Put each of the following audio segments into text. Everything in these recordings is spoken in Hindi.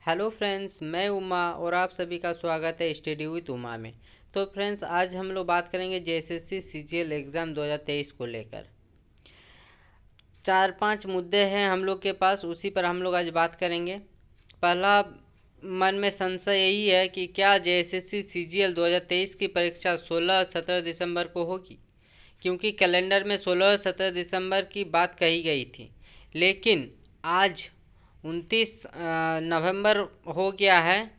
हेलो फ्रेंड्स, मैं उमा और आप सभी का स्वागत है स्टडी विद उमा में। तो फ्रेंड्स, आज हम लोग बात करेंगे जेएसएससी सीजीएल एग्ज़ाम 2023 को लेकर। 4-5 मुद्दे हैं हम लोग के पास, उसी पर हम लोग आज बात करेंगे। पहला मन में संशय यही है कि क्या जेएसएससी सीजीएल 2023 की परीक्षा 16-17 दिसंबर को होगी, क्योंकि कैलेंडर में 16-17 दिसंबर की बात कही गई थी, लेकिन आज 29 नवंबर हो गया है,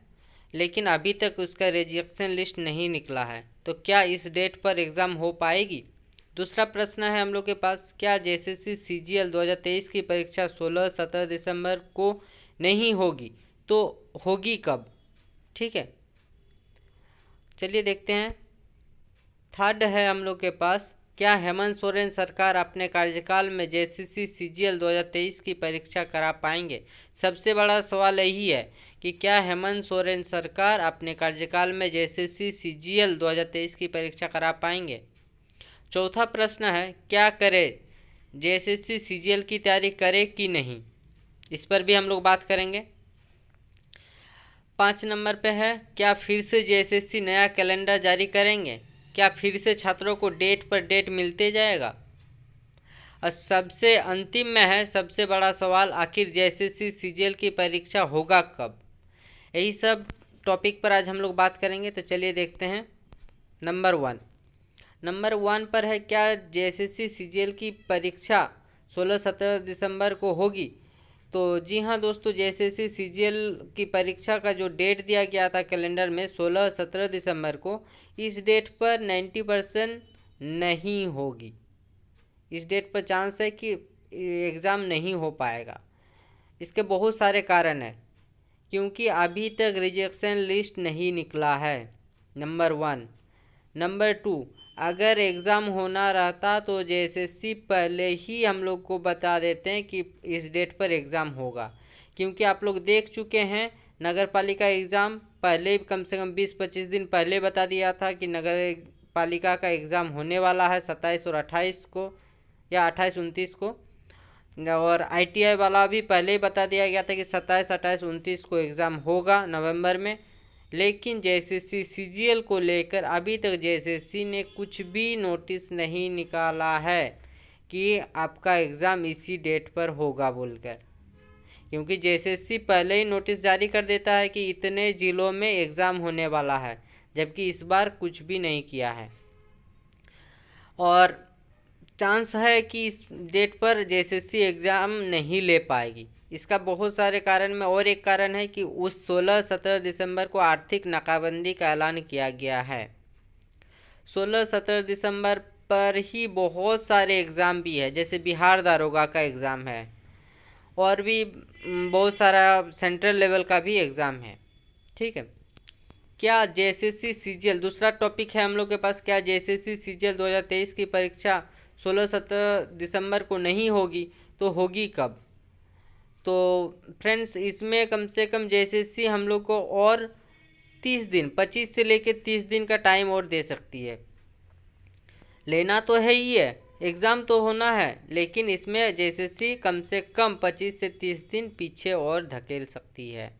लेकिन अभी तक उसका रिजेक्शन लिस्ट नहीं निकला है। तो क्या इस डेट पर एग्ज़ाम हो पाएगी? दूसरा प्रश्न है हम लोग के पास, क्या जेएसएससी सीजीएल 2023 की परीक्षा 16-17 दिसंबर को नहीं होगी तो होगी कब? ठीक है, चलिए देखते हैं। थर्ड है हम लोग के पास, क्या हेमंत सोरेन सरकार अपने कार्यकाल में जेएसएससी सीजीएल 2023 की परीक्षा करा पाएंगे? सबसे बड़ा सवाल यही है कि क्या हेमंत सोरेन सरकार अपने कार्यकाल में जेएसएससी सीजीएल 2023 की परीक्षा करा पाएंगे? चौथा प्रश्न है, क्या करे जेएसएससी सीजीएल की तैयारी करे कि नहीं? इस पर भी हम लोग बात करेंगे। 5 नंबर पे है, क्या फिर से जेएसएससी नया कैलेंडर जारी करेंगे? क्या फिर से छात्रों को डेट पर डेट मिलते जाएगा? और सबसे अंतिम में है सबसे बड़ा सवाल, आखिर जेएसएससी सीजीएल की परीक्षा होगा कब? यही सब टॉपिक पर आज हम लोग बात करेंगे। तो चलिए देखते हैं। नंबर वन पर है, क्या जेएसएससी सीजीएल की परीक्षा 16-17 दिसंबर को होगी? तो जी हाँ दोस्तों, जेएसएससी सीजीएल की परीक्षा का जो डेट दिया गया था कैलेंडर में 16-17 दिसंबर को, इस डेट पर 90% नहीं होगी। इस डेट पर चांस है कि एग्ज़ाम नहीं हो पाएगा। इसके बहुत सारे कारण हैं, क्योंकि अभी तक रिजेक्शन लिस्ट नहीं निकला है, नंबर 1। नंबर 2, अगर एग्ज़ाम होना रहता तो जेएसएससी पहले ही हम लोग को बता देते हैं कि इस डेट पर एग्ज़ाम होगा, क्योंकि आप लोग देख चुके हैं नगर पालिका एग्ज़ाम पहले कम से कम 20-25 दिन पहले बता दिया था कि नगर पालिका का एग्ज़ाम होने वाला है 27 और 28 को, या 28-29 को। और आईटीआई वाला भी पहले ही बता दिया गया था कि 27, 28, 29 को एग्ज़ाम होगा नवंबर में। लेकिन जेएसएससी सीजीएल को लेकर अभी तक जेएसएससी ने कुछ भी नोटिस नहीं निकाला है कि आपका एग्ज़ाम इसी डेट पर होगा बोलकर, क्योंकि जेएसएससी पहले ही नोटिस जारी कर देता है कि इतने ज़िलों में एग्ज़ाम होने वाला है, जबकि इस बार कुछ भी नहीं किया है। और चांस है कि इस डेट पर जेएसएससी एग्ज़ाम नहीं ले पाएगी। इसका बहुत सारे कारण में और एक कारण है कि उस 16-17 दिसंबर को आर्थिक नाकाबंदी का ऐलान किया गया है। 16-17 दिसंबर पर ही बहुत सारे एग्ज़ाम भी है, जैसे बिहार दारोगा का एग्ज़ाम है, और भी बहुत सारा सेंट्रल लेवल का भी एग्ज़ाम है। ठीक है, क्या जेएसएससी सीजीएल, दूसरा टॉपिक है हम लोग के पास, क्या जेएसएससी सीजीएल 2023 की परीक्षा 16-17 दिसंबर को नहीं होगी तो होगी कब? तो फ्रेंड्स, इसमें कम से कम जेएसएससी हम लोग को और 30 दिन, 25 से लेकर 30 दिन का टाइम और दे सकती है। लेना तो है ही है, एग्ज़ाम तो होना है, लेकिन इसमें जेएसएससी कम से कम 25 से 30 दिन पीछे और धकेल सकती है।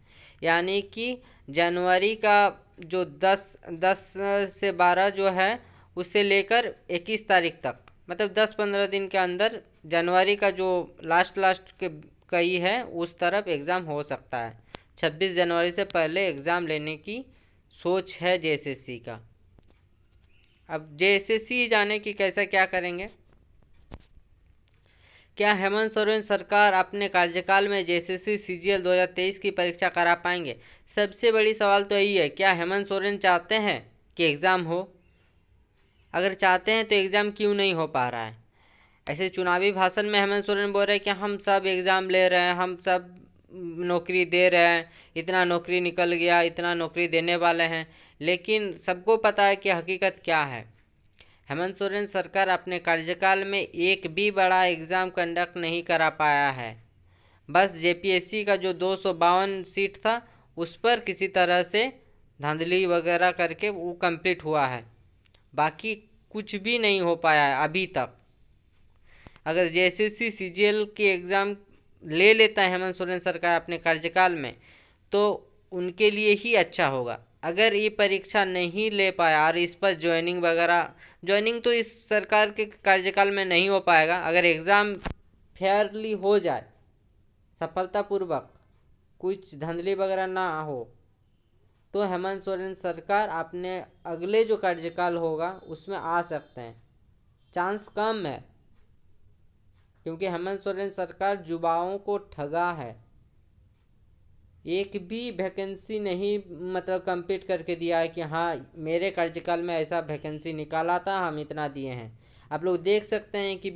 यानी कि जनवरी का जो 10 से 12 जो है, उससे लेकर 21 तारीख तक, मतलब 10-15 दिन के अंदर जनवरी का जो लास्ट के कई है उस तरफ एग्ज़ाम हो सकता है। 26 जनवरी से पहले एग्ज़ाम लेने की सोच है जेएसएससी का। अब जेएसएससी जाने की कैसा क्या करेंगे। क्या हेमंत सोरेन सरकार अपने कार्यकाल में जेएसएससी सीजीएल 2023 की परीक्षा करा पाएंगे? सबसे बड़ी सवाल तो यही है, क्या हेमंत सोरेन चाहते हैं कि एग्ज़ाम हो? अगर चाहते हैं तो एग्ज़ाम क्यों नहीं हो पा रहा है? ऐसे चुनावी भाषण में हेमंत सोरेन बोल रहे हैं कि हम सब एग्ज़ाम ले रहे हैं, हम सब नौकरी दे रहे हैं, इतना नौकरी निकल गया, इतना नौकरी देने वाले हैं, लेकिन सबको पता है कि हकीकत क्या है। हेमंत सोरेन सरकार अपने कार्यकाल में एक भी बड़ा एग्ज़ाम कंडक्ट नहीं करा पाया है। बस जेपीएससी का जो 252 सीट था उस पर किसी तरह से धांधली वगैरह करके वो कंप्लीट हुआ है, बाकी कुछ भी नहीं हो पाया है अभी तक। अगर जेएसएससी सीजीएल के एग्ज़ाम ले लेता है हेमंत सोरेन सरकार अपने कार्यकाल में, तो उनके लिए ही अच्छा होगा। अगर ये परीक्षा नहीं ले पाया और इस पर ज्वाइनिंग तो इस सरकार के कार्यकाल में नहीं हो पाएगा। अगर एग्ज़ाम फेयरली हो जाए, सफलतापूर्वक, कुछ धांधली वगैरह ना हो, तो हेमंत सोरेन सरकार अपने अगले जो कार्यकाल होगा उसमें आ सकते हैं। चांस कम है, क्योंकि हेमंत सोरेन सरकार युवाओं को ठगा है। एक भी वैकेंसी नहीं मतलब कंप्लीट करके दिया है कि हाँ मेरे कार्यकाल में ऐसा वैकेंसी निकाला था, हम इतना दिए हैं। आप लोग देख सकते हैं कि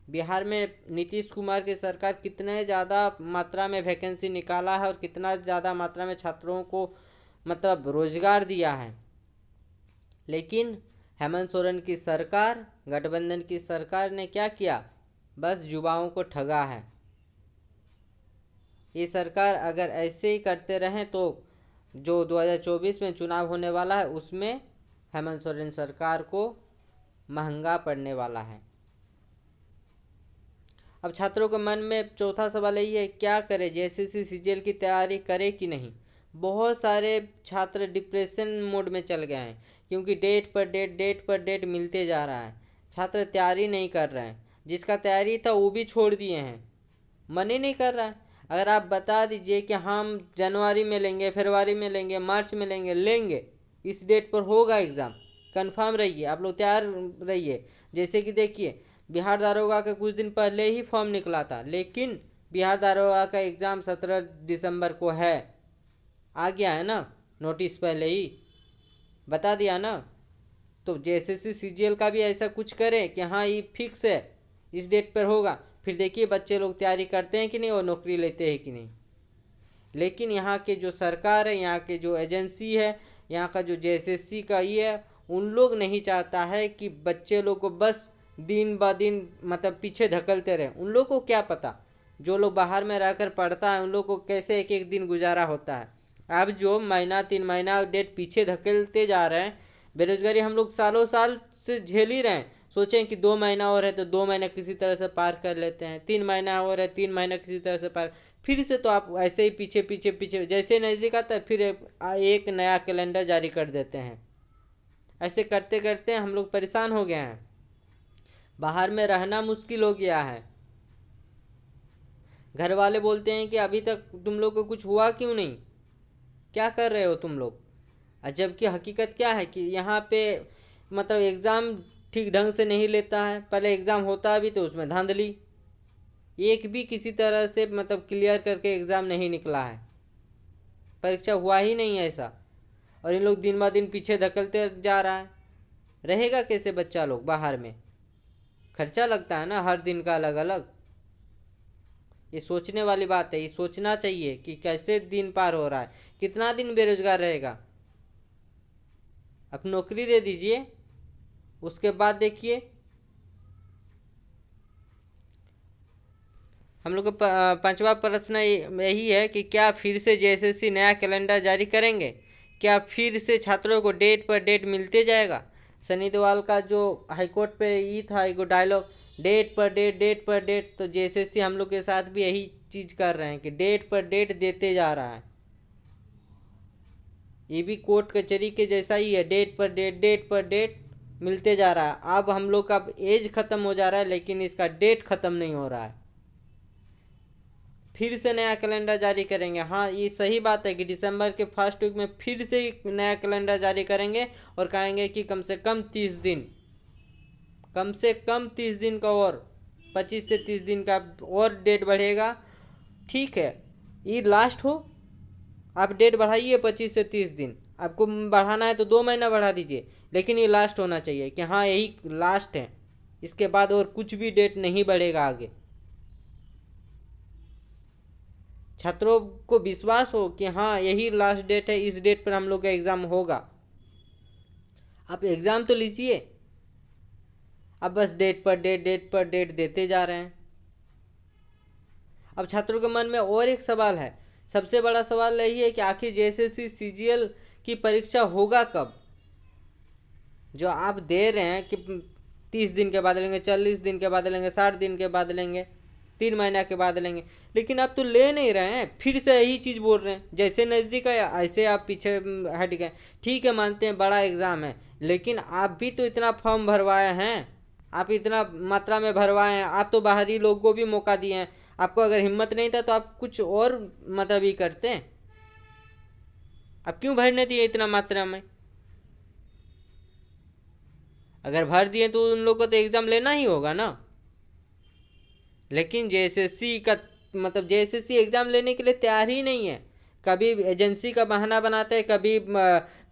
बिहार में नीतीश कुमार की सरकार कितने ज़्यादा मात्रा में वैकेंसी निकाला है और कितना ज़्यादा मात्रा में छात्रों को मतलब रोजगार दिया है। लेकिन हेमंत सोरेन की सरकार, गठबंधन की सरकार ने क्या किया? बस युवाओं को ठगा है। ये सरकार अगर ऐसे ही करते रहें तो जो 2024 में चुनाव होने वाला है उसमें हेमंत सोरेन सरकार को महंगा पड़ने वाला है। अब छात्रों के मन में चौथा सवाल यही है, क्या करें? जेएसएससी सीजीएल की तैयारी करें कि नहीं? बहुत सारे छात्र डिप्रेशन मोड में चल गए हैं, क्योंकि डेट पर डेट मिलते जा रहा है। छात्र तैयारी नहीं कर रहे हैं, जिसका तैयारी था वो भी छोड़ दिए हैं, मन ही नहीं कर रहा है। अगर आप बता दीजिए कि हम जनवरी में लेंगे, फरवरी में लेंगे, मार्च में लेंगे, इस डेट पर होगा एग्ज़ाम, कंफर्म रहिए, आप लोग तैयार रहिए। जैसे कि देखिए, बिहार दारोगा का कुछ दिन पहले ही फॉर्म निकला था, लेकिन बिहार दारोगा का एग्ज़ाम 17 दिसंबर को है। आ गया है ना नोटिस, पहले ही बता दिया ना। तो जेएसएससी सीजीएल का भी ऐसा कुछ करें कि हाँ ये फिक्स है, इस डेट पर होगा। फिर देखिए बच्चे लोग तैयारी करते हैं कि नहीं और नौकरी लेते हैं कि नहीं। लेकिन यहाँ के जो सरकार है, यहाँ के जो एजेंसी है, यहाँ का जो जेएसएससी का ये है, उन लोग नहीं चाहता है कि बच्चे लोग को बस दिन ब दिन मतलब पीछे धकेलते रहे। उन लोग को क्या पता, जो लोग बाहर में रहकर पढ़ता है उन लोग को कैसे एक एक दिन गुजारा होता है। अब जो महीना 3 महीना डेट पीछे धकेलते जा रहे हैं, बेरोजगारी हम लोग सालों साल से झेल ही रहे हैं। सोचें कि 2 महीना और है तो 2 महीना किसी तरह से पार कर लेते हैं, 3 महीना और है 3 महीना किसी तरह से पार, फिर से तो आप ऐसे ही पीछे पीछे पीछे, जैसे नज़दीक आता है फिर एक नया कैलेंडर जारी कर देते हैं। ऐसे करते करते हम लोग परेशान हो गए हैं, बाहर में रहना मुश्किल हो गया है। घर वाले बोलते हैं कि अभी तक तुम लोग को कुछ हुआ क्यों नहीं, क्या कर रहे हो तुम लोग। जबकि हकीकत क्या है कि यहाँ पे मतलब एग्ज़ाम ठीक ढंग से नहीं लेता है। पहले एग्ज़ाम होता भी तो उसमें धांधली, एक भी किसी तरह से मतलब क्लियर करके एग्ज़ाम नहीं निकला है, परीक्षा हुआ ही नहीं है ऐसा। और इन लोग दिन ब दिन पीछे धकेलते जा रहा है। रहेगा कैसे बच्चा लोग बाहर में? खर्चा लगता है ना हर दिन का अलग अलग। ये सोचने वाली बात है, ये सोचना चाहिए कि कैसे दिन पार हो रहा है, कितना दिन बेरोजगार रहेगा। अब नौकरी दे दीजिए, उसके बाद देखिए। हम लोग का पांचवा प्रश्न यही है कि क्या फिर से जेएसएससी नया कैलेंडर जारी करेंगे? क्या फिर से छात्रों को डेट पर डेट मिलते जाएगा? सनी देओल का जो हाईकोर्ट पे ये था एक डायलॉग, डेट पर डेट, तो जेएसएससी हम लोग के साथ भी यही चीज़ कर रहे हैं कि डेट पर डेट देते जा रहा है। ये भी कोर्ट कचहरी के जैसा ही है, डेट पर डेट मिलते जा रहा है। अब हम लोग का एज ख़त्म हो जा रहा है, लेकिन इसका डेट ख़त्म नहीं हो रहा है। फिर से नया कैलेंडर जारी करेंगे। हाँ, ये सही बात है कि दिसंबर के फर्स्ट वीक में फिर से नया कैलेंडर जारी करेंगे और कहेंगे कि कम से कम 30 दिन, कम से कम 30 दिन का और 25 से 30 दिन का और डेट बढ़ेगा। ठीक है, ये लास्ट हो, आप डेट बढ़ाइए 25 से 30 दिन। आपको बढ़ाना है तो 2 महीना बढ़ा दीजिए, लेकिन ये लास्ट होना चाहिए कि हाँ यही लास्ट है, इसके बाद और कुछ भी डेट नहीं बढ़ेगा आगे। छात्रों को विश्वास हो कि हाँ यही लास्ट डेट है, इस डेट पर हम लोग का एग्ज़ाम होगा। आप एग्ज़ाम तो लीजिए, अब बस डेट पर डेट देते जा रहे हैं। अब छात्रों के मन में और एक सवाल है, सबसे बड़ा सवाल यही है कि आखिर जेएसएससी सीजीएल की परीक्षा होगा कब? जो आप दे रहे हैं कि 30 दिन के बाद लेंगे, 40 दिन के बाद लेंगे, 60 दिन के बाद लेंगे, 3 महीना के बाद लेंगे, लेकिन आप तो ले नहीं रहे हैं, फिर से यही चीज़ बोल रहे हैं। जैसे नज़दीक है ऐसे आप पीछे हट गए। ठीक है, मानते हैं बड़ा एग्ज़ाम है, लेकिन आप भी तो इतना फॉर्म भरवाए हैं, आप इतना मात्रा में भरवाए हैं, आप तो बाहरी लोग को भी मौका दिए हैं। आपको अगर हिम्मत नहीं था तो आप कुछ और मतलब ही करते हैं। आप क्यों भरने दिए इतना मात्रा में? अगर भर दिए तो उन लोगों को तो एग्ज़ाम लेना ही होगा ना। लेकिन जेएसएससी का मतलब जेएसएससी एग्ज़ाम लेने के लिए तैयार ही नहीं है। कभी एजेंसी का बहाना बनाते हैं, कभी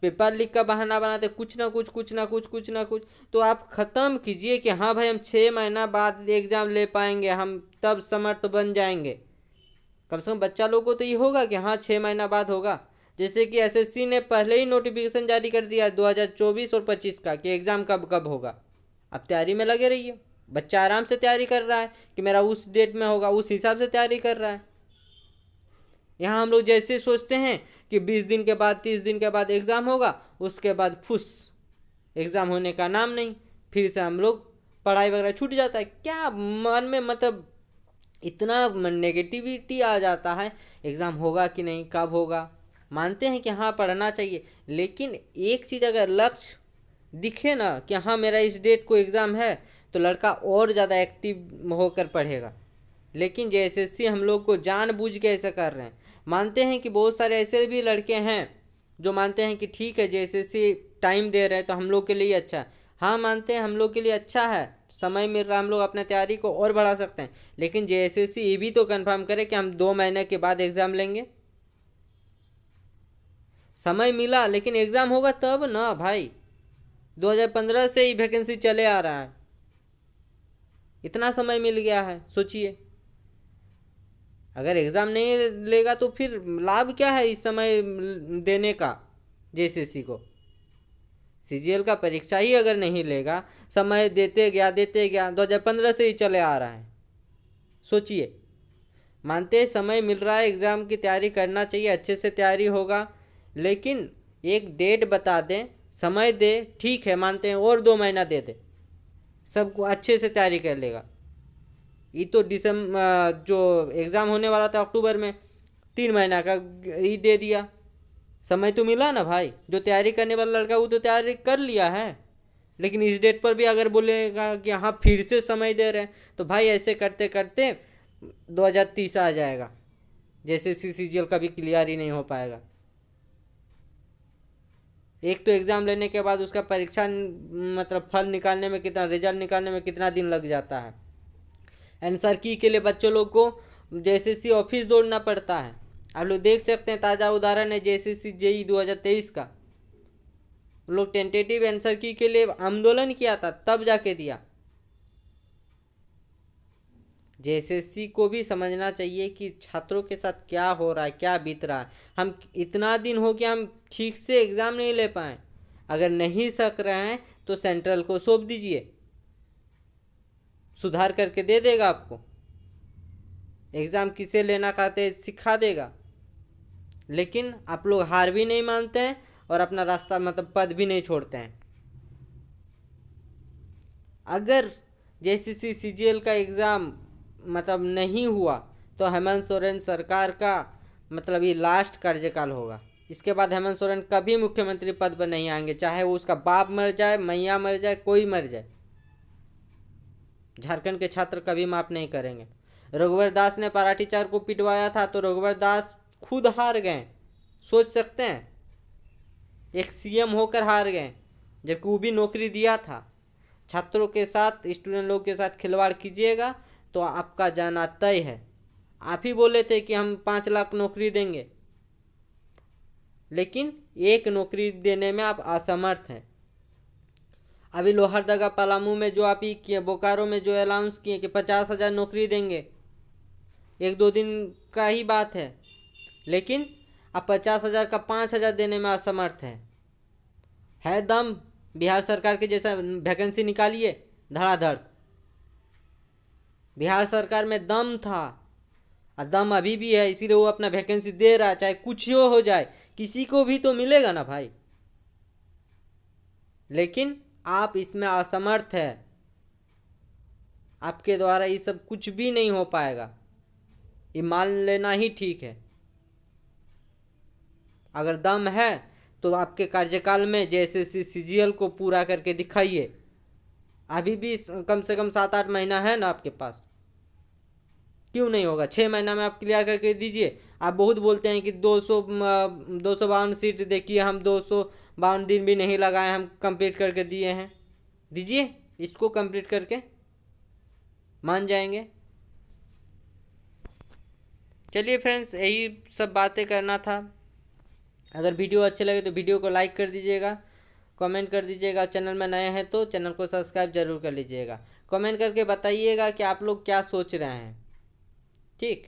पेपर लीक का बहाना बनाते हैं, कुछ ना कुछ कुछ ना कुछ कुछ ना कुछ। तो आप ख़त्म कीजिए कि हाँ भाई हम 6 महीना बाद एग्ज़ाम ले पाएंगे, हम तब समर्थ बन जाएंगे। कम से कम बच्चा लोग को तो ये होगा कि हाँ 6 महीना बाद होगा। जैसे कि एसएससी ने पहले ही नोटिफिकेशन जारी कर दिया 2024 और 25 का कि एग्ज़ाम कब कब होगा। अब तैयारी में लगे रहिए। बच्चा आराम से तैयारी कर रहा है कि मेरा उस डेट में होगा, उस हिसाब से तैयारी कर रहा है। यहाँ हम लोग जैसे सोचते हैं कि 20 दिन के बाद 30 दिन के बाद एग्ज़ाम होगा, उसके बाद फुस एग्ज़ाम होने का नाम नहीं, फिर से हम लोग पढ़ाई वगैरह छूट जाता है। क्या मन में मतलब इतना नेगेटिविटी आ जाता है, एग्ज़ाम होगा कि नहीं, कब होगा। मानते हैं कि हाँ पढ़ना चाहिए, लेकिन एक चीज़ अगर लक्ष्य दिखे ना कि हाँ मेरा इस डेट को एग्ज़ाम है, तो लड़का और ज़्यादा एक्टिव होकर पढ़ेगा। लेकिन जेएसएससी हम लोग को जानबूझ के ऐसा कर रहे हैं। मानते हैं कि बहुत सारे ऐसे भी लड़के हैं जो मानते हैं कि ठीक है जेएसएससी टाइम दे रहे हैं तो हम लोग के लिए अच्छा है। हाँ मानते हैं हम लोग के लिए अच्छा है, समय मिल रहा है, हम लोग अपने तैयारी को और बढ़ा सकते हैं। लेकिन जेएसएससी ये भी तो कंफर्म करे कि हम 2 महीने के बाद एग्ज़ाम लेंगे। समय मिला लेकिन एग्ज़ाम होगा तब ना भाई। 2015 से ही वैकेंसी चले आ रहा है, इतना समय मिल गया है। सोचिए, अगर एग्ज़ाम नहीं लेगा तो फिर लाभ क्या है इस समय देने का जेएसएससी को। सीजीएल का परीक्षा ही अगर नहीं लेगा, समय देते गया 2015 से ही चले आ रहा है। सोचिए, मानते समय मिल रहा है, एग्ज़ाम की तैयारी करना चाहिए, अच्छे से तैयारी होगा, लेकिन एक डेट बता दें, समय दे, ठीक है मानते हैं, और 2 महीना दे दे, सबको अच्छे से तैयारी कर लेगा। ये तो दिसंबर जो एग्ज़ाम होने वाला था अक्टूबर में, 3 महीना का ही दे दिया। समय तो मिला ना भाई। जो तैयारी करने वाला लड़का वो तो तैयारी कर लिया है, लेकिन इस डेट पर भी अगर बोलेगा कि हाँ फिर से समय दे रहे हैं, तो भाई ऐसे करते करते 2030 आ जाएगा, जैसे सीजीएल का भी क्लियर ही नहीं हो पाएगा। एक तो एग्ज़ाम लेने के बाद उसका परीक्षा मतलब फल निकालने में कितना, रिजल्ट निकालने में कितना दिन लग जाता है। आंसर की के लिए बच्चों लोग को जेएसएससी ऑफिस दौड़ना पड़ता है। आप लोग देख सकते हैं, ताज़ा उदाहरण है जेएसएससी जेई 2023 का। लोग टेंटेटिव आंसर की के लिए आंदोलन किया था, तब जाके दिया। जेएसएससी को भी समझना चाहिए कि छात्रों के साथ क्या हो रहा है, क्या बीत रहा है। हम इतना दिन हो गया, हम ठीक से एग्ज़ाम नहीं ले पाए। अगर नहीं सक रहे हैं तो सेंट्रल को सौंप दीजिए, सुधार करके दे देगा आपको। एग्ज़ाम किसे लेना कहते सिखा देगा। लेकिन आप लोग हार भी नहीं मानते हैं और अपना रास्ता मतलब पद भी नहीं छोड़ते हैं। अगर जेएसएससी सीजीएल का एग्ज़ाम मतलब नहीं हुआ तो हेमंत सोरेन सरकार का मतलब ये लास्ट कार्यकाल होगा। इसके बाद हेमंत सोरेन कभी मुख्यमंत्री पद पर नहीं आएंगे, चाहे वो उसका बाप मर जाए, मैया मर जाए, कोई मर जाए। झारखंड के छात्र कभी माफ़ नहीं करेंगे। रघुवर दास ने पराठीचार को पिटवाया था तो रघुवर दास खुद हार गए। सोच सकते हैं, एक सीएम होकर हार गए, जबकि वो भी नौकरी दिया था। छात्रों के साथ, स्टूडेंट लोग के साथ खिलवाड़ कीजिएगा तो आपका जाना तय है। आप ही बोले थे कि हम 5 लाख नौकरी देंगे, लेकिन एक नौकरी देने में आप असमर्थ हैं। अभी लोहरदगा पलामू में जो आप ही किए, बोकारो में जो अनाउंस किए कि 50,000 नौकरी देंगे, 1-2 दिन का ही बात है, लेकिन आप 50,000 का 5,000 देने में असमर्थ है दम। बिहार सरकार के जैसा वैकेंसी निकालिए धड़ाधड़। बिहार सरकार में दम था और दम अभी भी है, इसीलिए वो अपना वैकेंसी दे रहा है। चाहे कुछ हो जाए, किसी को भी तो मिलेगा ना भाई। लेकिन आप इसमें असमर्थ है। आपके द्वारा ये सब कुछ भी नहीं हो पाएगा, ये मान लेना ही ठीक है। अगर दम है तो आपके कार्यकाल में जैसे सीजीएल को पूरा करके दिखाइए। अभी भी कम से कम 7-8 महीना है ना आपके पास, क्यों नहीं होगा? 6 महीना में आप क्लियर करके दीजिए। आप बहुत बोलते हैं कि 252 सीट देखिए, हम 252 दिन भी नहीं लगाए, हम कंप्लीट करके दिए हैं। दीजिए इसको कंप्लीट करके, मान जाएंगे। चलिए फ्रेंड्स, यही सब बातें करना था। अगर वीडियो अच्छे लगे तो वीडियो को लाइक कर दीजिएगा, कमेंट कर दीजिएगा। चैनल में नए हैं तो चैनल को सब्सक्राइब जरूर कर लीजिएगा। कमेंट करके बताइएगा कि आप लोग क्या सोच रहे हैं। ठीक।